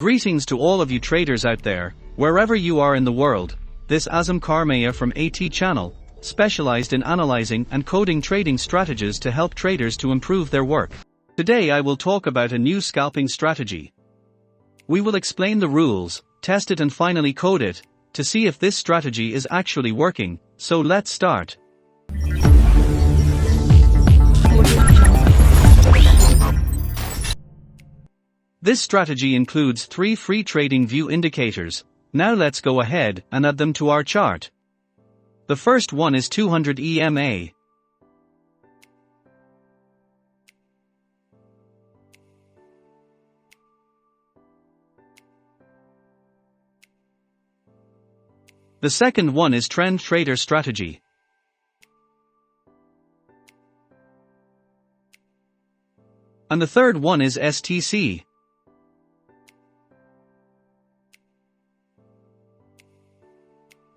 Greetings to all of you traders out there, wherever you are in the world. This Azam Karmaya from AT channel, specialized in analyzing and coding trading strategies to help traders to improve their work. Today I will talk about a new scalping strategy. We will explain the rules, test it and finally code it, to see if this strategy is actually working, so let's start. This strategy includes 3 free trading view indicators. Now let's go ahead and add them to our chart. The first one is 200 EMA. The second one is Trend Trader Strategy. And the third one is STC.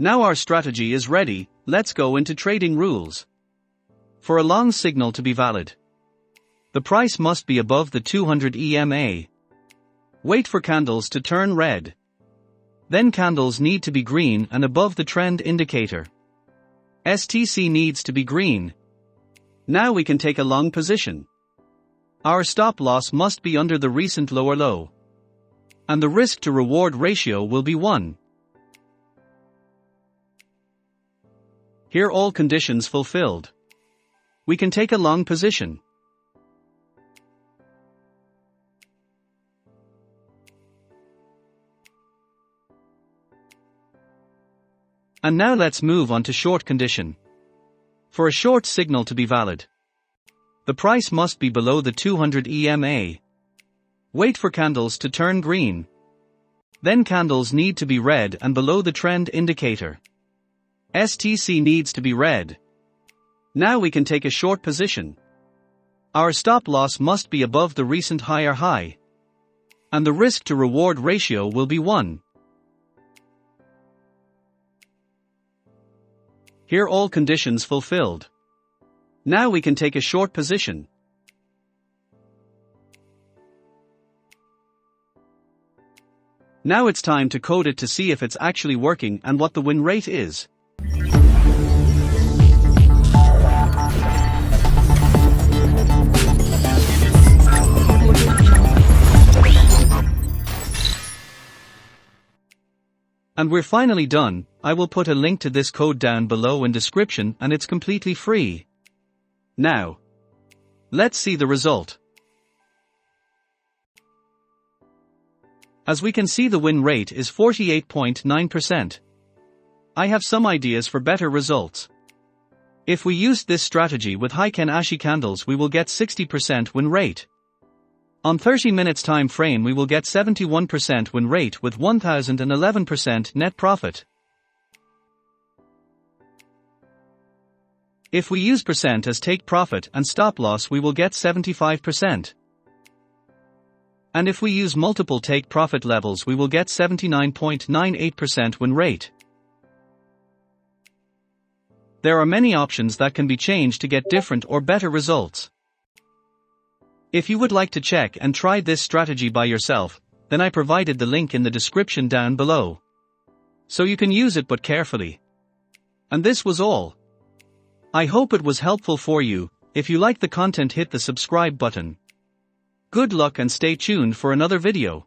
Now our strategy is ready, let's go into trading rules. For a long signal to be valid, the price must be above the 200 EMA. Wait for candles to turn red. Then candles need to be green and above the trend indicator. STC needs to be green. Now we can take a long position. Our stop loss must be under the recent lower low. And the risk to reward ratio will be 1. Here all conditions fulfilled. We can take a long position. And now let's move on to short condition. For a short signal to be valid, the price must be below the 200 EMA. Wait for candles to turn green. Then candles need to be red and below the trend indicator. STC needs to be red. Now we can take a short position. Our stop loss must be above the recent higher high. And the risk to reward ratio will be 1. Here all conditions fulfilled. Now we can take a short position. Now it's time to code it to see if it's actually working and what the win rate is. And we're finally done. I will put a link to this code down below in description and it's completely free. Now, let's see the result. As we can see, the win rate is 48.9%. I have some ideas for better results. If we used this strategy with Heiken Ashi candles, we will get 60% win rate. On 30 minutes time frame we will get 71% win rate with 1011% net profit. If we use percent as take profit and stop loss we will get 75%. And if we use multiple take profit levels we will get 79.98% win rate. There are many options that can be changed to get different or better results. If you would like to check and try this strategy by yourself, then I provided the link in the description down below. So you can use it but carefully. And this was all. I hope it was helpful for you. If you like the content, hit the subscribe button. Good luck and stay tuned for another video.